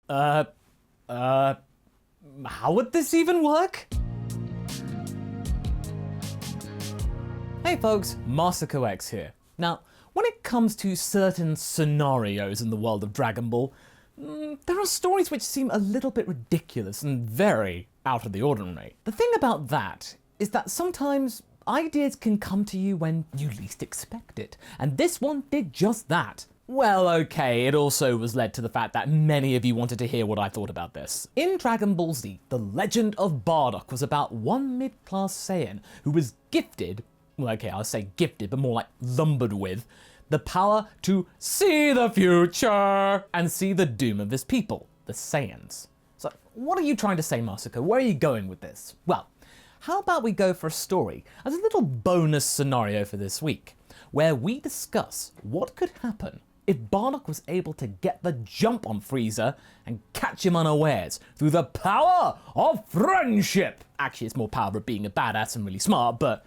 How would this even work? Hey folks, MasakoX here. Now, when it comes to certain scenarios in the world of Dragon Ball, there are stories which seem a little bit ridiculous and very out of the ordinary. The thing about that is that sometimes ideas can come to you when you least expect it, and this one did just that. Well, okay, it also was led to the fact that many of you wanted to hear what I thought about this. In Dragon Ball Z, The Legend of Bardock was about one mid-class Saiyan who was gifted, well okay, I'll say gifted, but more like lumbered with, the power to see the future and see the doom of his people, the Saiyans. So, what are you trying to say, Masako? Where are you going with this? Well, how about we go for a story as a little bonus scenario for this week, where we discuss what could happen if Bardock was able to get the jump on Frieza and catch him unawares through the power of friendship. Actually, it's more power of being a badass and really smart, but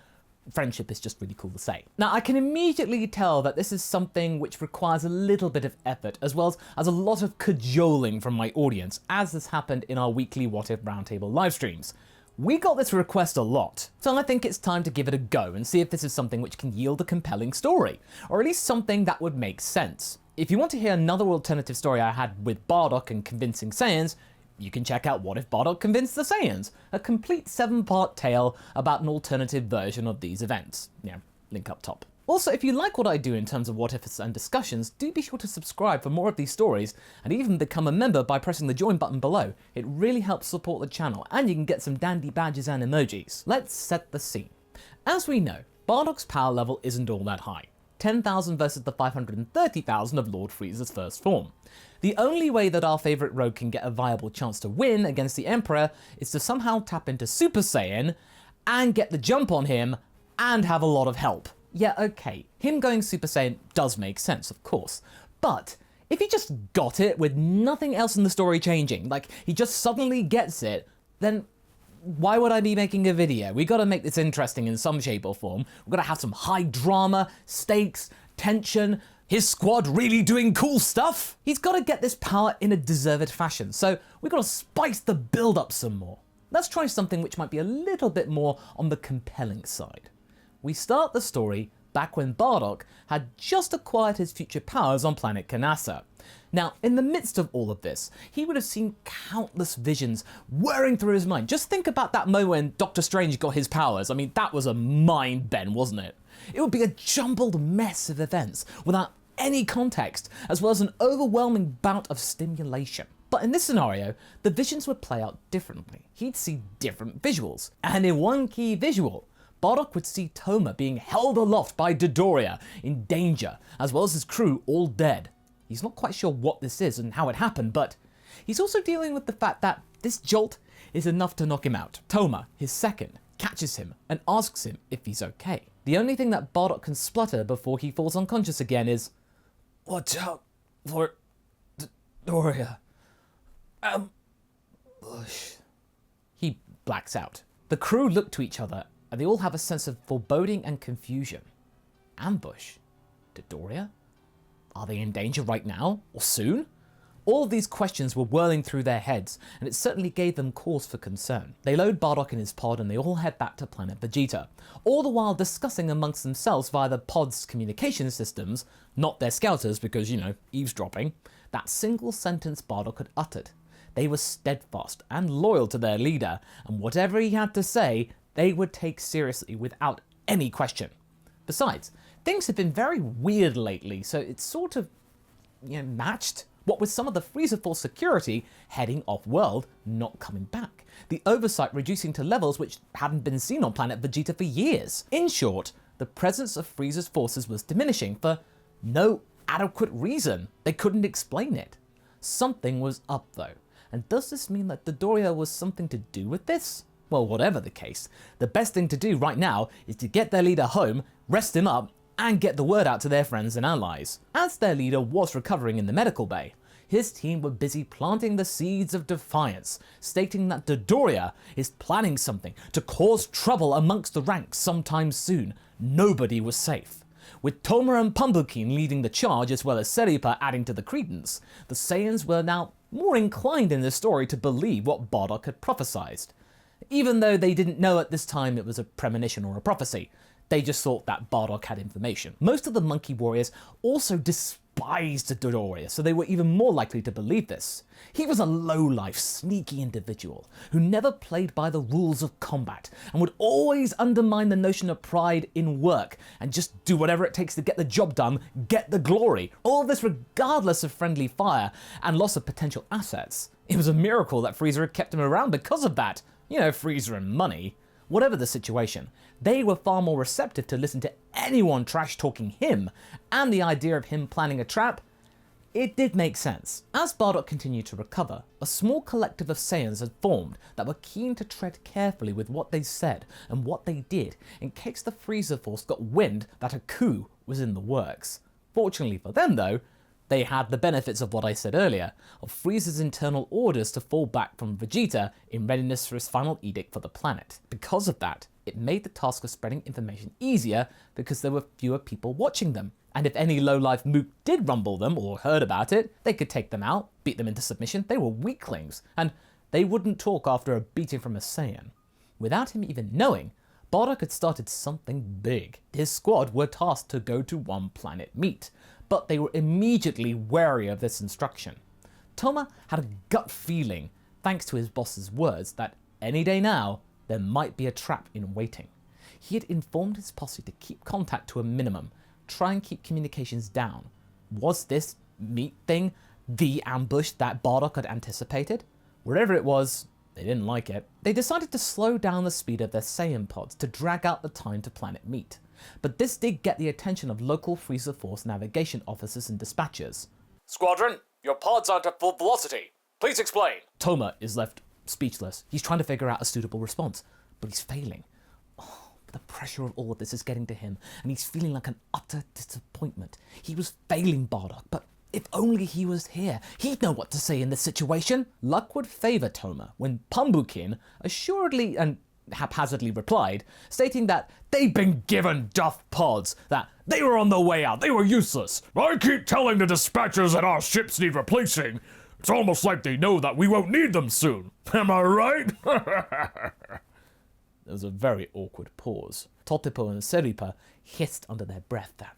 friendship is just really cool to say. Now, I can immediately tell that this is something which requires a little bit of effort, as well as a lot of cajoling from my audience, as has happened in our weekly What If Roundtable live streams. We got this request a lot, so I think it's time to give it a go and see if this is something which can yield a compelling story, or at least something that would make sense. If you want to hear another alternative story I had with Bardock and convincing Saiyans, you can check out What If Bardock Convinced the Saiyans, a complete 7-part tale about an alternative version of these events. Yeah, link up top. Also, if you like what I do in terms of what ifs and discussions, do be sure to subscribe for more of these stories and even become a member by pressing the join button below. It really helps support the channel and you can get some dandy badges and emojis. Let's set the scene. As we know, Bardock's power level isn't all that high. 10,000 versus the 530,000 of Lord Freeza's first form. The only way that our favourite rogue can get a viable chance to win against the Emperor is to somehow tap into Super Saiyan and get the jump on him and have a lot of help. Yeah, okay, him going Super Saiyan does make sense, of course, but if he just got it with nothing else in the story changing, like he just suddenly gets it, then why would I be making a video? We gotta make this interesting in some shape or form. We're gonna have some high drama, stakes, tension, his squad really doing cool stuff. He's gotta get this power in a deserved fashion, so we gotta spice the build up some more. Let's try something which might be a little bit more on the compelling side. We start the story back when Bardock had just acquired his future powers on planet Kanasa. Now, in the midst of all of this, he would have seen countless visions whirring through his mind. Just think about that moment when Doctor Strange got his powers. I mean, that was a mind bend, wasn't it? It would be a jumbled mess of events without any context, as well as an overwhelming bout of stimulation. But in this scenario, the visions would play out differently. He'd see different visuals, and in one key visual, Bardock would see Toma being held aloft by Dadoria in danger, as well as his crew all dead. He's not quite sure what this is and how it happened, but he's also dealing with the fact that this jolt is enough to knock him out. Toma, his second, catches him and asks him if he's okay. The only thing that Bardock can splutter before he falls unconscious again is, "Watch out for Dadoria. Ambush." He blacks out. The crew look to each other and they all have a sense of foreboding and confusion. Ambush? Dadoria? Are they in danger right now? Or soon? All of these questions were whirling through their heads, and it certainly gave them cause for concern. They load Bardock in his pod and they all head back to Planet Vegeta, all the while discussing amongst themselves via the pod's communication systems, not their scouters because, you know, eavesdropping, that single sentence Bardock had uttered. They were steadfast and loyal to their leader, and whatever he had to say, they would take seriously without any question. Besides, things have been very weird lately, so it's sort of, matched. What with some of the Frieza Force security heading off-world, not coming back. The oversight reducing to levels which hadn't been seen on Planet Vegeta for years. In short, the presence of Frieza's forces was diminishing for no adequate reason. They couldn't explain it. Something was up though, and does this mean that Dadoria was something to do with this? Well, whatever the case, the best thing to do right now is to get their leader home, rest him up, and get the word out to their friends and allies. As their leader was recovering in the medical bay, his team were busy planting the seeds of defiance, stating that Dadoria is planning something to cause trouble amongst the ranks sometime soon. Nobody was safe. With Toma and Panbukin leading the charge as well as Seripa adding to the credence, the Saiyans were now more inclined in this story to believe what Bardock had prophesied. Even though they didn't know at this time it was a premonition or a prophecy, they just thought that Bardock had information. Most of the monkey warriors also despised Dodoria, so they were even more likely to believe this. He was a low-life, sneaky individual who never played by the rules of combat and would always undermine the notion of pride in work and just do whatever it takes to get the job done, get the glory. All of this regardless of friendly fire and loss of potential assets. It was a miracle that Freeza had kept him around because of that. You know, Freeza and money. Whatever the situation, they were far more receptive to listen to anyone trash-talking him, and the idea of him planning a trap, it did make sense. As Bardock continued to recover, a small collective of Saiyans had formed that were keen to tread carefully with what they said and what they did in case the Frieza Force got wind that a coup was in the works. Fortunately for them though, they had the benefits of what I said earlier, of Frieza's internal orders to fall back from Vegeta in readiness for his final edict for the planet. Because of that, it made the task of spreading information easier because there were fewer people watching them. And if any low-life mook did rumble them or heard about it, they could take them out, beat them into submission. They were weaklings, and they wouldn't talk after a beating from a Saiyan. Without him even knowing, Bardock had started something big. His squad were tasked to go to one planet meet, but they were immediately wary of this instruction. Toma had a gut feeling, thanks to his boss's words, that any day now, there might be a trap in waiting. He had informed his posse to keep contact to a minimum, try and keep communications down. Was this meat thing the ambush that Bardock had anticipated? Wherever it was, they didn't like it. They decided to slow down the speed of their Saiyan pods to drag out the time to planet meet. But this did get the attention of local Frieza Force navigation officers and dispatchers. Squadron, your pods aren't at full velocity. Please explain. Toma is left speechless. He's trying to figure out a suitable response, but he's failing. The pressure of all of this is getting to him, and he's feeling like an utter disappointment. He was failing Bardock, but if only he was here, he'd know what to say in this situation. Luck would favour Toma when Panbukin assuredly and haphazardly replied, stating that they'd been given duff pods, that they were on the way out, they were useless. I keep telling the dispatchers that our ships need replacing. It's almost like they know that we won't need them soon. Am I right? There was a very awkward pause. Toteppo and Seripa hissed under their breath that,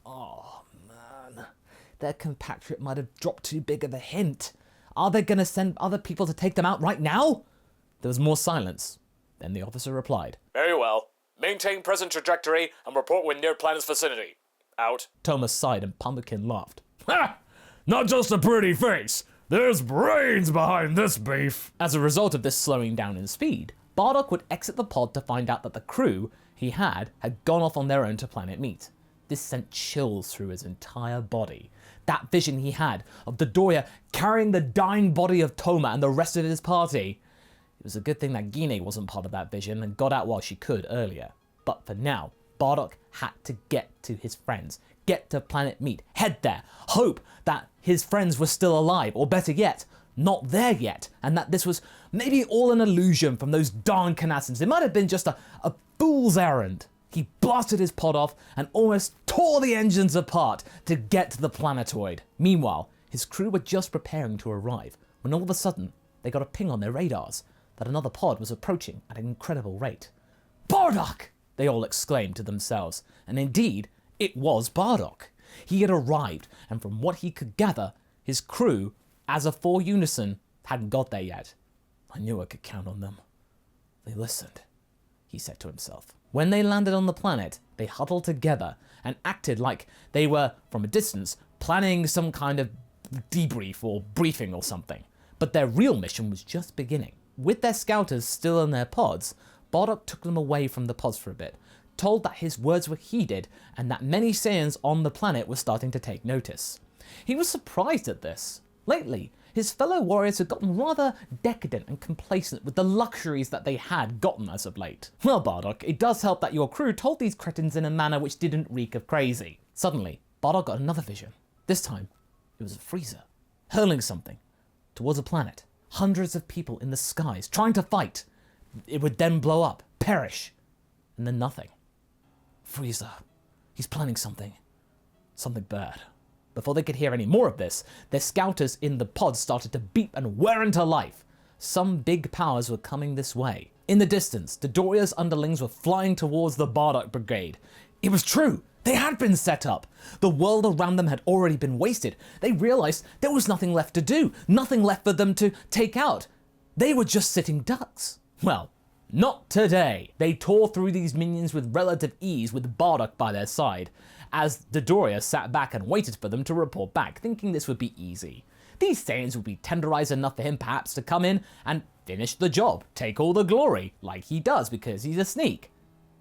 oh man, their compatriot might have dropped too big of a hint. Are they going to send other people to take them out right now? There was more silence. Then the officer replied, Very well. Maintain present trajectory and report when near planet's vicinity. Out. Toma sighed and Panbukin laughed. Ha! Not just a pretty face. There's brains behind this beef. As a result of this slowing down in speed, Bardock would exit the pod to find out that the crew he had gone off on their own to planet meet. This sent chills through his entire body. That vision he had of Dadoria carrying the dying body of Toma and the rest of his party. It was a good thing that Guinea wasn't part of that vision and got out while she could earlier. But for now, Bardock had to get to his friends, get to planet meet, head there, hope that his friends were still alive, or better yet, not there yet, and that this was maybe all an illusion from those darn Canassins. It might have been just a fool's errand. He blasted his pod off and almost tore the engines apart to get to the planetoid. Meanwhile, his crew were just preparing to arrive when all of a sudden they got a ping on their radars that another pod was approaching at an incredible rate. Bardock! They all exclaimed to themselves, and indeed, it was Bardock. He had arrived, and from what he could gather, his crew, as a four unison, hadn't got there yet. I knew I could count on them. They listened, he said to himself. When they landed on the planet, they huddled together and acted like they were, from a distance, planning some kind of debrief or briefing or something. But their real mission was just beginning. With their scouters still in their pods, Bardock took them away from the pods for a bit, told that his words were heeded and that many Saiyans on the planet were starting to take notice. He was surprised at this. Lately, his fellow warriors had gotten rather decadent and complacent with the luxuries that they had gotten as of late. Well, Bardock, it does help that your crew told these cretins in a manner which didn't reek of crazy. Suddenly, Bardock got another vision. This time, it was a Freeza, hurling something towards a planet. Hundreds of people in the skies trying to fight. It would then blow up, perish, and then nothing. Freeza, he's planning something. Something bad. Before they could hear any more of this, their scouters in the pods started to beep and whir into life. Some big powers were coming this way. In the distance, Dodoria's underlings were flying towards the Bardock Brigade. It was true. They had been set up. The world around them had already been wasted. They realized there was nothing left to do, nothing left for them to take out. They were just sitting ducks. Well, not today. They tore through these minions with relative ease with Bardock by their side, as Dadoria sat back and waited for them to report back, thinking this would be easy. These Saiyans would be tenderized enough for him perhaps to come in and finish the job, take all the glory, like he does because he's a sneak.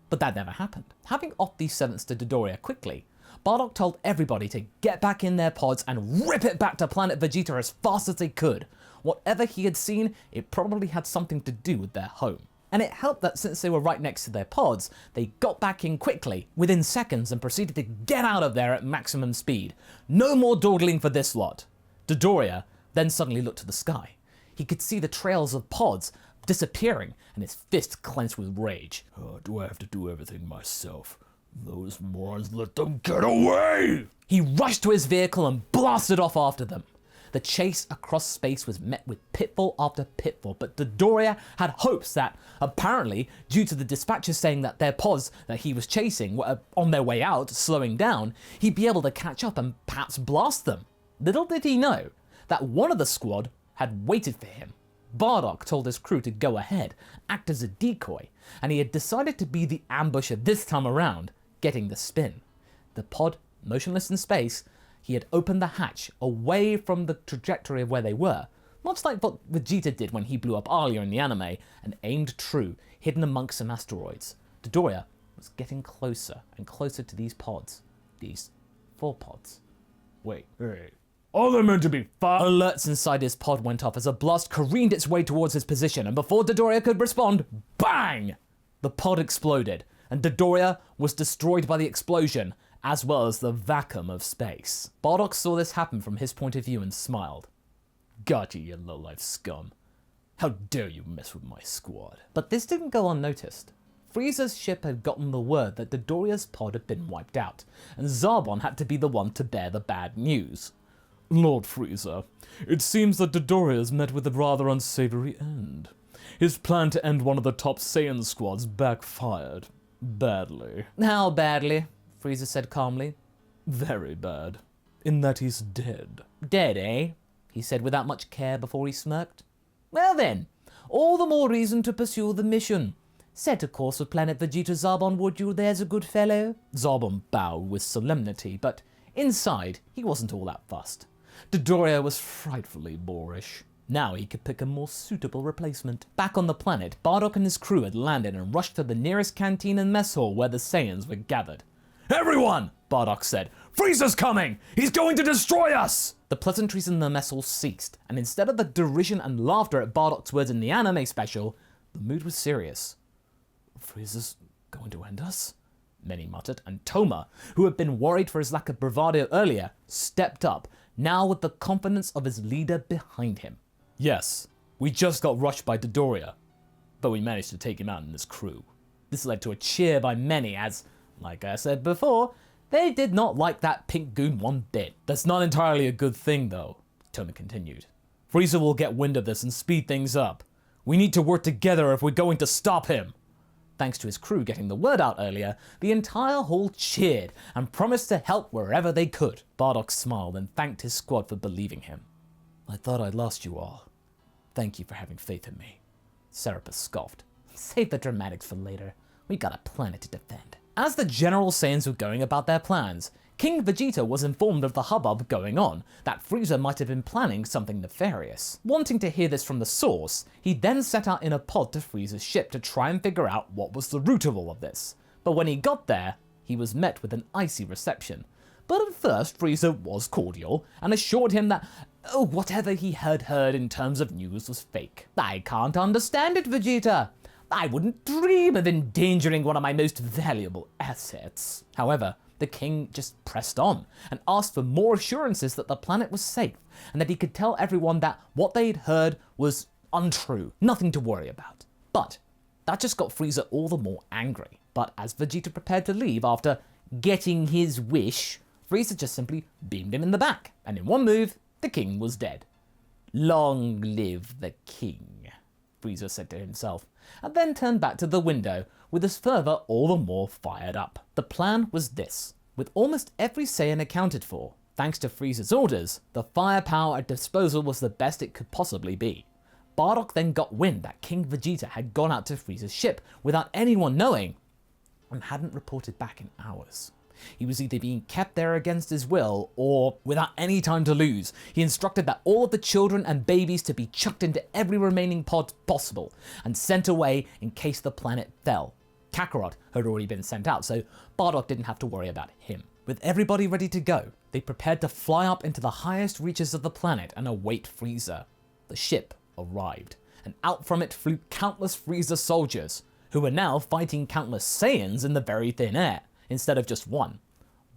But that never happened. Having offed these servants to Dodoria quickly, Bardock told everybody to get back in their pods and rip it back to Planet Vegeta as fast as they could. Whatever he had seen, it probably had something to do with their home. And it helped that since they were right next to their pods, they got back in quickly, within seconds, and proceeded to get out of there at maximum speed. No more dawdling for this lot. Dadoria then suddenly looked to the sky. He could see the trails of pods disappearing, and his fist clenched with rage. Oh, do I have to do everything myself? Those morons, let them get away! He rushed to his vehicle and blasted off after them. The chase across space was met with pitfall after pitfall, but Dodoria had hopes that, apparently, due to the dispatches saying that their pods that he was chasing were on their way out, slowing down, he'd be able to catch up and perhaps blast them. Little did he know that one of the squad had waited for him. Bardock told his crew to go ahead, act as a decoy, and he had decided to be the ambusher this time around, getting the spin. The pod, motionless in space, he had opened the hatch away from the trajectory of where they were, much like what Vegeta did when he blew up earlier in the anime, and aimed true, hidden amongst some asteroids. Dodoria was getting closer and closer to these pods. These 4 pods. Wait, are they meant to be far? Alerts inside his pod went off as a blast careened its way towards his position, and before Dodoria could respond, bang! The pod exploded, and Dodoria was destroyed by the explosion, as well as the vacuum of space. Bardock saw this happen from his point of view and smiled. Gotcha, you low-life scum. How dare you mess with my squad? But this didn't go unnoticed. Frieza's ship had gotten the word that Dodoria's pod had been wiped out, and Zarbon had to be the one to bear the bad news. Lord Freeza, it seems that Dodoria's met with a rather unsavory end. His plan to end one of the top Saiyan squads backfired. Badly. How badly? Frieza said calmly. Very bad. In that he's dead. Dead, eh? He said without much care before he smirked. Well then, all the more reason to pursue the mission. Set a course for Planet Vegeta, Zarbon, would you? There's a good fellow. Zarbon bowed with solemnity, but inside, he wasn't all that fussed. Dodoria was frightfully boorish. Now he could pick a more suitable replacement. Back on the planet, Bardock and his crew had landed and rushed to the nearest canteen and mess hall where the Saiyans were gathered. Everyone, Bardock said, Frieza's coming! He's going to destroy us! The pleasantries in the mess hall ceased, and instead of the derision and laughter at Bardock's words in the anime special, the mood was serious. Frieza's going to end us? Many muttered, and Toma, who had been worried for his lack of bravado earlier, stepped up, now with the confidence of his leader behind him. Yes, we just got rushed by Dadoria, but we managed to take him out and his crew. This led to a cheer by many as, like I said before, they did not like that pink goon one bit. That's not entirely a good thing, though, Toma continued. Frieza will get wind of this and speed things up. We need to work together if we're going to stop him. Thanks to his crew getting the word out earlier, the entire hall cheered and promised to help wherever they could. Bardock smiled and thanked his squad for believing him. I thought I'd lost you all. Thank you for having faith in me. Seripa scoffed. Save the dramatics for later. We got a planet to defend. As the General Saiyans were going about their plans, King Vegeta was informed of the hubbub going on, that Frieza might have been planning something nefarious. Wanting to hear this from the source, he then set out in a pod to Frieza's ship to try and figure out what was the root of all of this. But when he got there, he was met with an icy reception. But at first, Frieza was cordial and assured him that whatever he had heard in terms of news was fake. I can't understand it, Vegeta. I wouldn't dream of endangering one of my most valuable assets. However, the king just pressed on and asked for more assurances that the planet was safe and that he could tell everyone that what they'd heard was untrue, nothing to worry about. But that just got Frieza all the more angry. But as Vegeta prepared to leave after getting his wish, Frieza just simply beamed him in the back, and in one move, the king was dead. Long live the king, Frieza said to himself, and then turned back to the window with his fervor all the more fired up. The plan was this. With almost every Saiyan accounted for, thanks to Frieza's orders, the firepower at disposal was the best it could possibly be. Bardock then got wind that King Vegeta had gone out to Frieza's ship without anyone knowing, and hadn't reported back in hours. He was either being kept there against his will, or, without any time to lose, he instructed that all of the children and babies to be chucked into every remaining pod possible, and sent away in case the planet fell. Kakarot had already been sent out, so Bardock didn't have to worry about him. With everybody ready to go, they prepared to fly up into the highest reaches of the planet and await Frieza. The ship arrived, and out from it flew countless Frieza soldiers, who were now fighting countless Saiyans in the very thin air, instead of just one.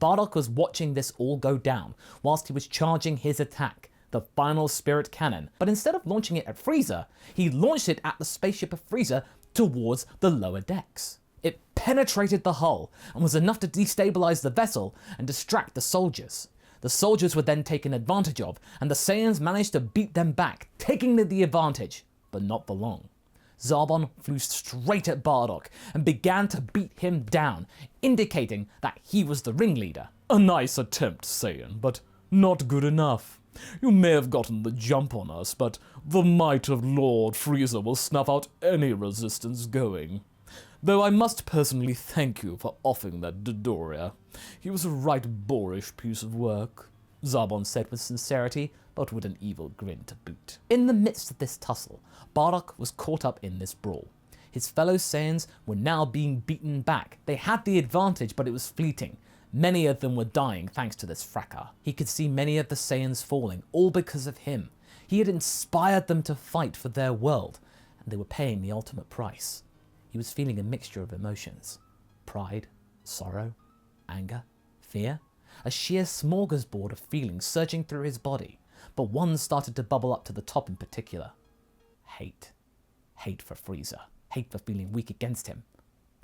Bardock was watching this all go down, whilst he was charging his attack, the final spirit cannon, but instead of launching it at Frieza, he launched it at the spaceship of Frieza towards the lower decks. It penetrated the hull, and was enough to destabilize the vessel and distract the soldiers. The soldiers were then taken advantage of, and the Saiyans managed to beat them back, taking the advantage, but not for long. Zarbon flew straight at Bardock and began to beat him down, indicating that he was the ringleader. A nice attempt, Saiyan, but not good enough. You may have gotten the jump on us, but the might of Lord Freeza will snuff out any resistance going. Though I must personally thank you for offing that Dadoria. He was a right boorish piece of work, Zarbon said with sincerity, but with an evil grin to boot. In the midst of this tussle, Bardock was caught up in this brawl. His fellow Saiyans were now being beaten back. They had the advantage, but it was fleeting. Many of them were dying thanks to this fracas. He could see many of the Saiyans falling, all because of him. He had inspired them to fight for their world, and they were paying the ultimate price. He was feeling a mixture of emotions. Pride, sorrow, anger, fear. A sheer smorgasbord of feelings surging through his body, but one started to bubble up to the top in particular. Hate. Hate for Frieza. Hate for feeling weak against him.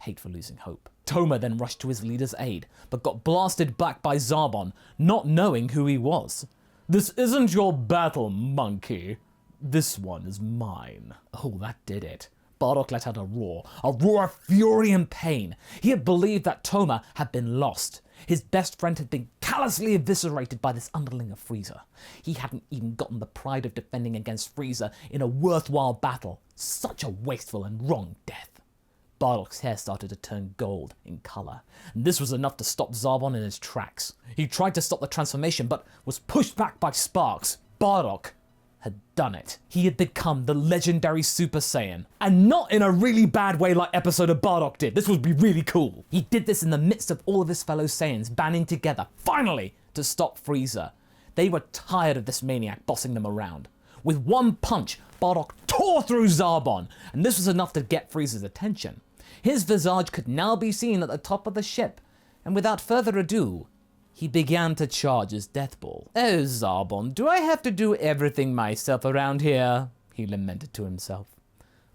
Hate for losing hope. Toma then rushed to his leader's aid, but got blasted back by Zarbon, not knowing who he was. This isn't your battle, monkey. This one is mine. Oh, that did it. Bardock let out a roar of fury and pain. He had believed that Toma had been lost. His best friend had been callously eviscerated by this underling of Frieza. He hadn't even gotten the pride of defending against Frieza in a worthwhile battle. Such a wasteful and wrong death. Bardock's hair started to turn gold in colour, and this was enough to stop Zarbon in his tracks. He tried to stop the transformation, but was pushed back by sparks. Bardock had done it. He had become the legendary Super Saiyan, and not in a really bad way like episode of Bardock did. This would be really cool. He did this in the midst of all of his fellow Saiyans banding together, finally, to stop Frieza. They were tired of this maniac bossing them around. With one punch, Bardock tore through Zarbon, and this was enough to get Frieza's attention. His visage could now be seen at the top of the ship, and without further ado, he began to charge his death ball. Oh, Zarbon, do I have to do everything myself around here? He lamented to himself.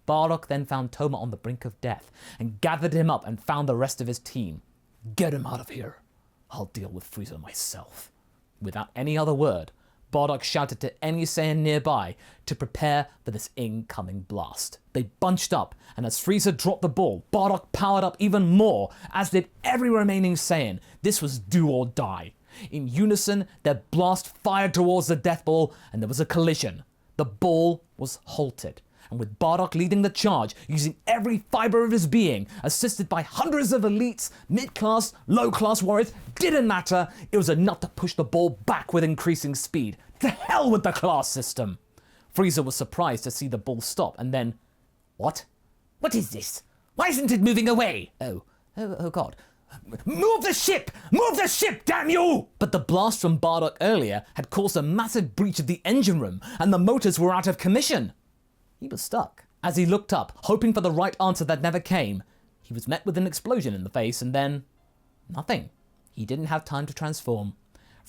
Bardock then found Toma on the brink of death, and gathered him up and found the rest of his team. Get him out of here. I'll deal with Frieza myself. Without any other word, Bardock shouted to any Saiyan nearby to prepare for this incoming blast. They bunched up, and as Frieza dropped the ball, Bardock powered up even more, as did every remaining Saiyan. This was do or die. In unison, their blast fired towards the death ball, and there was a collision. The ball was halted, and with Bardock leading the charge, using every fibre of his being, assisted by hundreds of elites, mid-class, low-class warriors, didn't matter, it was enough to push the ball back with increasing speed. To hell with the class system! Frieza was surprised to see the ball stop, and then, what? What is this? Why isn't it moving away? Oh God. Move the ship! Move the ship, damn you! But the blast from Bardock earlier had caused a massive breach of the engine room, and the motors were out of commission. He was stuck. As he looked up, hoping for the right answer that never came, he was met with an explosion in the face, and then nothing. He didn't have time to transform.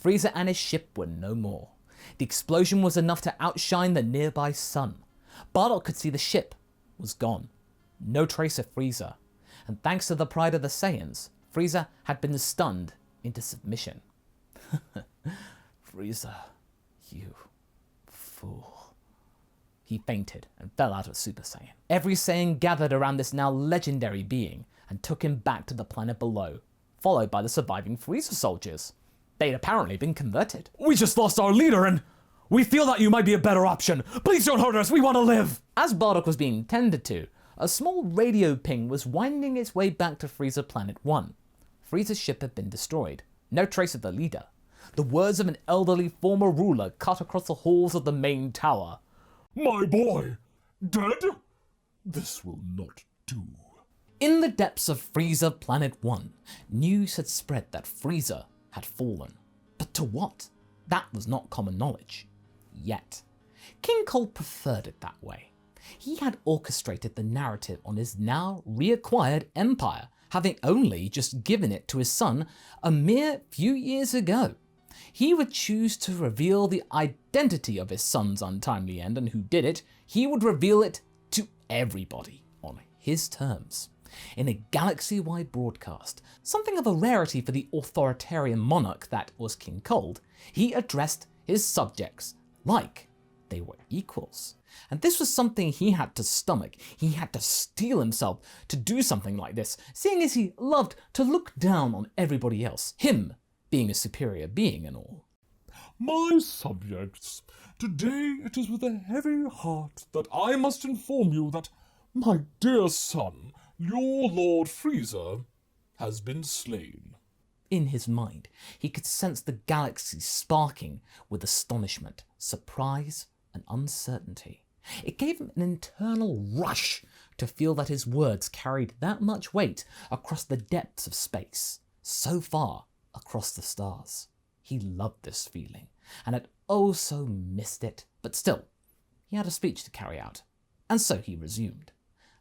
Frieza and his ship were no more. The explosion was enough to outshine the nearby sun. Bardock could see the ship was gone. No trace of Frieza. And thanks to the pride of the Saiyans, Frieza had been stunned into submission. Frieza, you fool. He fainted and fell out of Super Saiyan. Every Saiyan gathered around this now legendary being and took him back to the planet below, followed by the surviving Frieza soldiers. They'd apparently been converted. We just lost our leader and we feel that you might be a better option. Please don't hurt us, we want to live. As Bardock was being tended to, a small radio ping was winding its way back to Frieza Planet 1. Frieza's ship had been destroyed. No trace of the leader. The words of an elderly former ruler cut across the halls of the main tower. My boy, dead? This will not do. In the depths of Frieza Planet 1, news had spread that Frieza had fallen. But to what? That was not common knowledge. Yet. King Cold preferred it that way. He had orchestrated the narrative on his now reacquired empire, having only just given it to his son a mere few years ago. He would choose to reveal the identity of his son's untimely end, and who did it, he would reveal it to everybody on his terms. In a galaxy-wide broadcast, something of a rarity for the authoritarian monarch that was King Cold, he addressed his subjects like they were equals. And this was something he had to stomach. He had to steel himself to do something like this, seeing as he loved to look down on everybody else, him being a superior being and all. My subjects, today it is with a heavy heart that I must inform you that my dear son, your Lord Freeza, has been slain. In his mind, he could sense the galaxy sparking with astonishment, surprise, and uncertainty. It gave him an internal rush to feel that his words carried that much weight across the depths of space, so far across the stars. He loved this feeling, and had oh so missed it, but still, he had a speech to carry out, and so he resumed.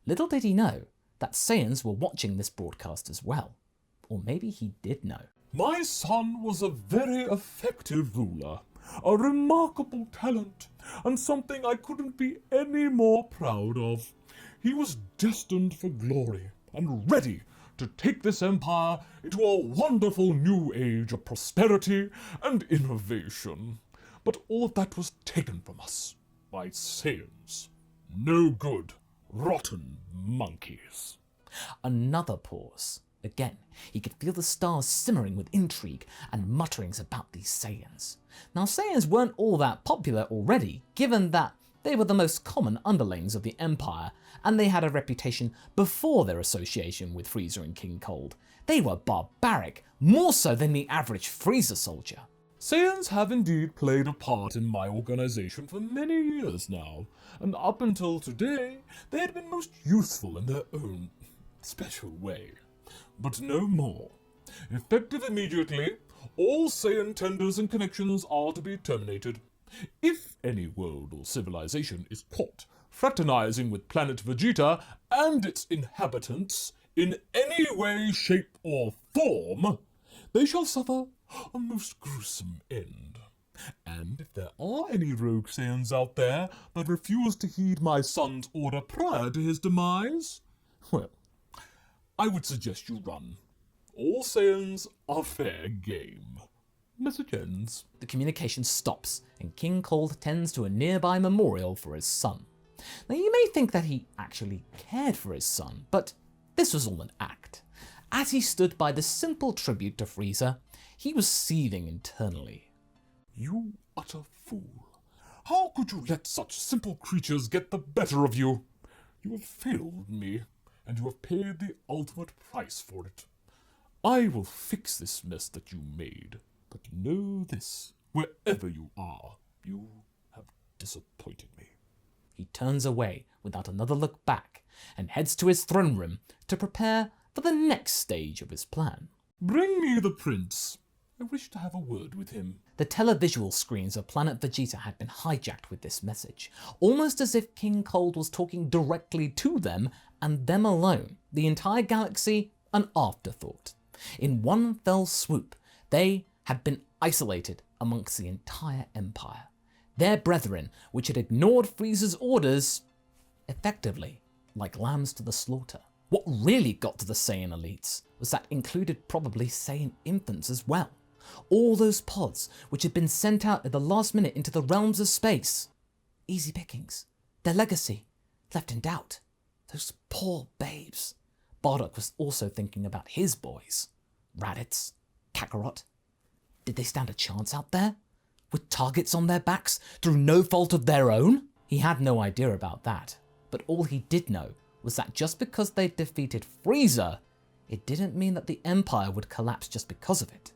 Little did he know that Saiyans were watching this broadcast as well. Or maybe he did know. My son was a very effective ruler, a remarkable talent, and something I couldn't be any more proud of. He was destined for glory and ready to take this empire into a wonderful new age of prosperity and innovation. But all of that was taken from us by Saiyans. No good, rotten monkeys. Another pause. Again, he could feel the stars simmering with intrigue and mutterings about these Saiyans. Now, Saiyans weren't all that popular already, given that they were the most common underlings of the Empire, and they had a reputation before their association with Frieza and King Cold. They were barbaric, more so than the average Frieza soldier. Saiyans have indeed played a part in my organization for many years now, and up until today, they had been most useful in their own special way. But no more. Effective immediately, all Saiyan tenders and connections are to be terminated. If any world or civilization is caught fraternizing with Planet Vegeta and its inhabitants in any way, shape, or form, they shall suffer a most gruesome end. And if there are any rogue Saiyans out there that refuse to heed my son's order prior to his demise, well, I would suggest you run. All Saiyans are fair game. Message ends. The communication stops, and King Cold tends to a nearby memorial for his son. Now, you may think that he actually cared for his son, but this was all an act. As he stood by the simple tribute to Frieza, he was seething internally. You utter fool. How could you let such simple creatures get the better of you? You have failed me, and you have paid the ultimate price for it. I will fix this mess that you made, but know this, wherever you are, you have disappointed me. He turns away without another look back and heads to his throne room to prepare for the next stage of his plan. Bring me the prince. I wish to have a word with him. The televisual screens of Planet Vegeta had been hijacked with this message, almost as if King Cold was talking directly to them and them alone, the entire galaxy an afterthought. In one fell swoop, they had been isolated amongst the entire empire. Their brethren, which had ignored Frieza's orders, effectively like lambs to the slaughter. What really got to the Saiyan elites was that included probably Saiyan infants as well. All those pods which had been sent out at the last minute into the realms of space. Easy pickings. Their legacy, left in doubt. Those poor babes. Bardock was also thinking about his boys. Raditz, Kakarot. Did they stand a chance out there? With targets on their backs through no fault of their own? He had no idea about that, but all he did know was that just because they'd defeated Frieza, it didn't mean that the Empire would collapse just because of it.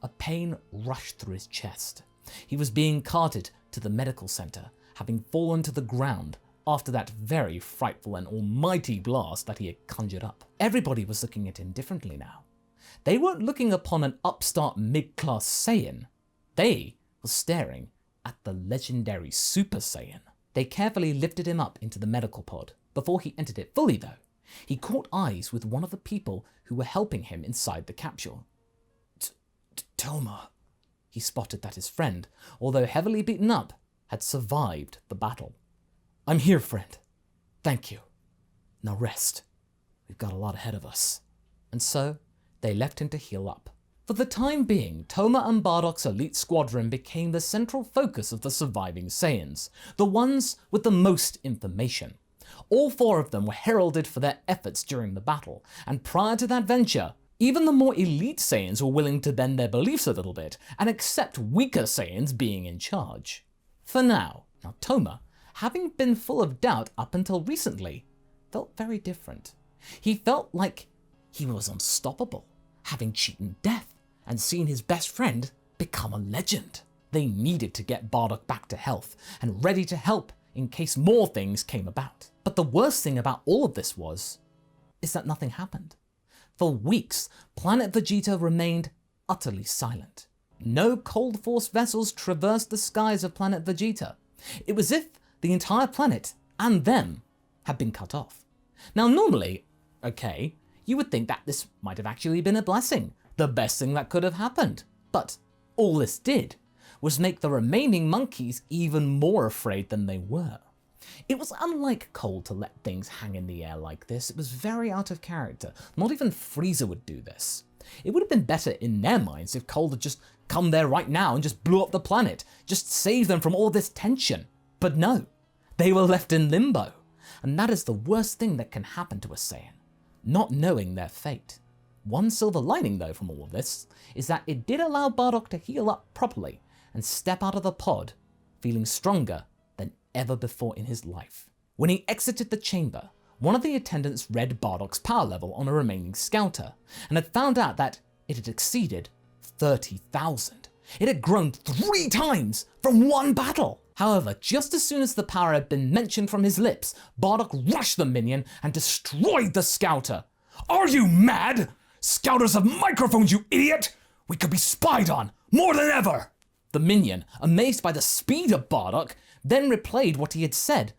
A pain rushed through his chest. He was being carted to the medical center, having fallen to the ground after that very frightful and almighty blast that he had conjured up. Everybody was looking at him differently now. They weren't looking upon an upstart mid-class Saiyan. They were staring at the legendary Super Saiyan. They carefully lifted him up into the medical pod. Before he entered it fully though, he caught eyes with one of the people who were helping him inside the capsule. Toma. He spotted that his friend, although heavily beaten up, had survived the battle. I'm here, friend. Thank you. Now rest. We've got a lot ahead of us. And so, they left him to heal up. For the time being, Toma and Bardock's elite squadron became the central focus of the surviving Saiyans, the ones with the most information. All four of them were heralded for their efforts during the battle, and prior to that venture, even the more elite Saiyans were willing to bend their beliefs a little bit and accept weaker Saiyans being in charge. For now, Toma, having been full of doubt up until recently, felt very different. He felt like he was unstoppable, having cheated death and seen his best friend become a legend. They needed to get Bardock back to health and ready to help in case more things came about. But the worst thing about all of this is that nothing happened. For weeks, Planet Vegeta remained utterly silent. No Cold Force vessels traversed the skies of Planet Vegeta. It was as if the entire planet and them had been cut off. Now normally, okay, you would think that this might have actually been a blessing, the best thing that could have happened. But all this did was make the remaining monkeys even more afraid than they were. It was unlike Cold to let things hang in the air like this. It was very out of character. Not even Frieza would do this. It would have been better in their minds if Cold had just come there right now and just blew up the planet, just saved them from all this tension. But no, they were left in limbo. And that is the worst thing that can happen to a Saiyan, not knowing their fate. One silver lining though from all of this is that it did allow Bardock to heal up properly and step out of the pod feeling stronger than ever before in his life. When he exited the chamber, one of the attendants read Bardock's power level on a remaining scouter and had found out that it had exceeded 30,000. It had grown 3 times from one battle. However, just as soon as the power had been mentioned from his lips, Bardock rushed the minion and destroyed the scouter. Are you mad? Scouters have microphones, you idiot! We could be spied on, more than ever! The minion, amazed by the speed of Bardock, then replayed what he had said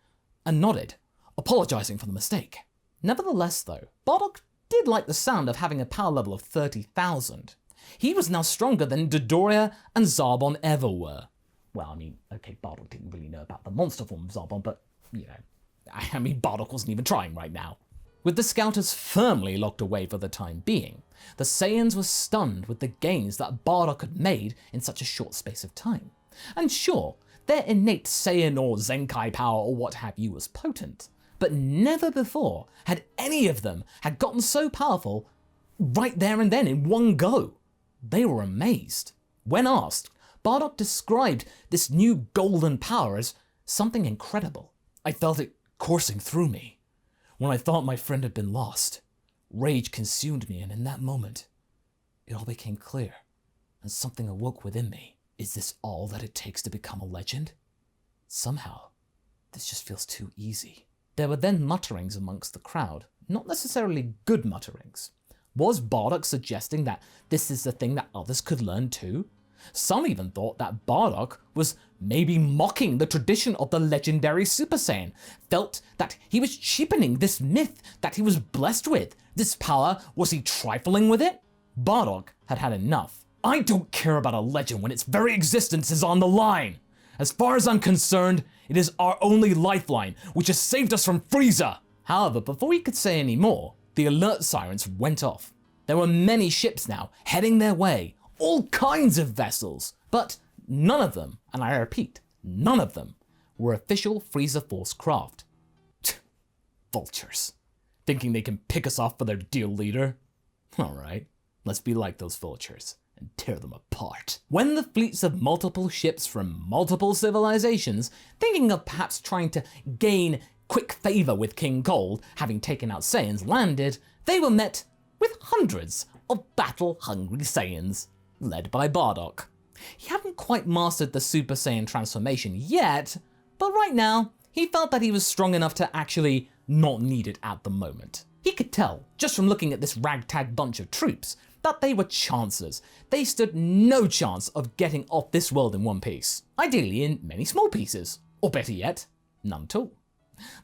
and nodded, apologizing for the mistake. Nevertheless though, Bardock did like the sound of having a power level of 30,000. He was now stronger than Dodoria and Zarbon ever were. Well, I mean, okay, Bardock didn't really know about the monster form of Zarbon, but, you know, I mean, Bardock wasn't even trying right now. With the scouters firmly locked away for the time being, the Saiyans were stunned with the gains that Bardock had made in such a short space of time. And sure, their innate Saiyan or Zenkai power or what have you was potent, but never before had any of them had gotten so powerful right there and then in one go. They were amazed. When asked, Bardock described this new golden power as something incredible. I felt it coursing through me. When I thought my friend had been lost, rage consumed me, and in that moment, it all became clear, and something awoke within me. Is this all that it takes to become a legend? Somehow, this just feels too easy. There were then mutterings amongst the crowd, not necessarily good mutterings. Was Bardock suggesting that this is the thing that others could learn too? Some even thought that Bardock was maybe mocking the tradition of the legendary Super Saiyan, felt that he was cheapening this myth that he was blessed with. This power, was he trifling with it? Bardock had had enough. I don't care about a legend when its very existence is on the line. As far as I'm concerned, it is our only lifeline, which has saved us from Frieza. However, before he could say any more, the alert sirens went off. There were many ships now heading their way, all kinds of vessels, but none of them, and I repeat, none of them, were official Frieza Force craft. Vultures, thinking they can pick us off for their dear leader? Alright, let's be like those vultures and tear them apart. When the fleets of multiple ships from multiple civilizations, thinking of perhaps trying to gain quick favor with King Cold, having taken out Saiyans, landed, they were met with hundreds of battle-hungry Saiyans, led by Bardock. He hadn't quite mastered the Super Saiyan transformation yet, but right now, he felt that he was strong enough to actually not need it at the moment. He could tell, just from looking at this ragtag bunch of troops, that they were chancers. They stood no chance of getting off this world in one piece. Ideally in many small pieces, or better yet, none at all.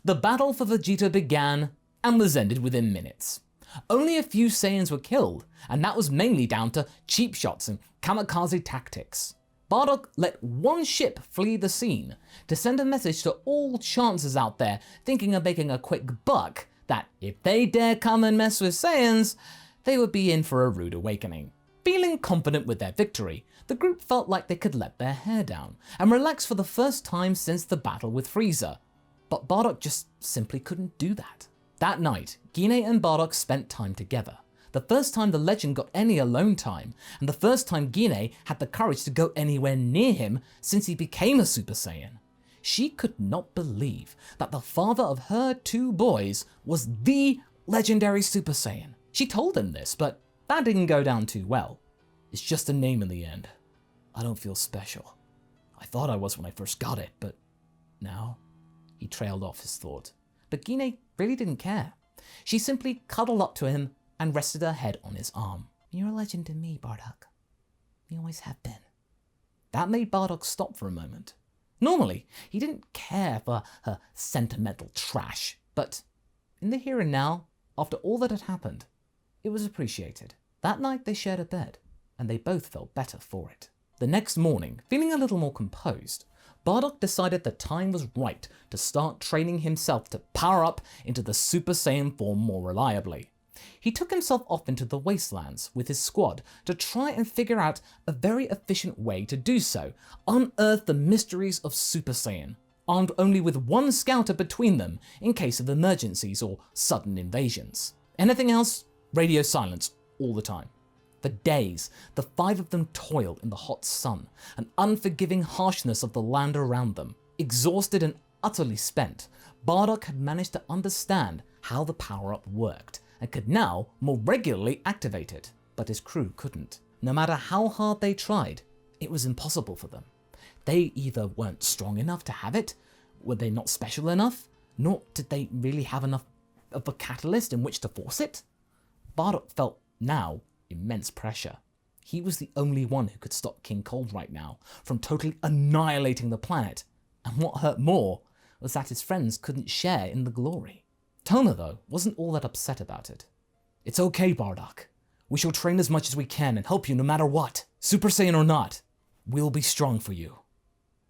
The battle for Vegeta began and was ended within minutes. Only a few Saiyans were killed, and that was mainly down to cheap shots and kamikaze tactics. Bardock let one ship flee the scene to send a message to all chancers out there thinking of making a quick buck that if they dare come and mess with Saiyans, they would be in for a rude awakening. Feeling confident with their victory, the group felt like they could let their hair down and relax for the first time since the battle with Frieza. But Bardock just simply couldn't do that. That night, Guinea and Bardock spent time together. The first time the legend got any alone time, and the first time Guinea had the courage to go anywhere near him since he became a Super Saiyan. She could not believe that the father of her two boys was the legendary Super Saiyan. She told him this, but that didn't go down too well. It's just a name in the end. I don't feel special. I thought I was when I first got it, but now? He trailed off his thought. But Guinea really didn't care. She simply cuddled up to him and rested her head on his arm. You're a legend to me, Bardock. You always have been. That made Bardock stop for a moment. Normally, he didn't care for her sentimental trash, but in the here and now, after all that had happened, it was appreciated. That night they shared a bed, and they both felt better for it. The next morning, feeling a little more composed, Bardock decided the time was right to start training himself to power up into the Super Saiyan form more reliably. He took himself off into the wastelands with his squad to try and figure out a very efficient way to do so, unearth the mysteries of Super Saiyan, armed only with one scouter between them in case of emergencies or sudden invasions. Anything else? Radio silence all the time. For days, the five of them toiled in the hot sun and unforgiving harshness of the land around them. Exhausted and utterly spent, Bardock had managed to understand how the power-up worked and could now more regularly activate it, but his crew couldn't. No matter how hard they tried, it was impossible for them. They either weren't strong enough to have it, were they not special enough, nor did they really have enough of a catalyst in which to force it. Bardock felt now immense pressure. He was the only one who could stop King Cold right now from totally annihilating the planet, and what hurt more was that his friends couldn't share in the glory. Toma, though, wasn't all that upset about it. It's okay, Bardock. We shall train as much as we can and help you no matter what. Super Saiyan or not, we'll be strong for you.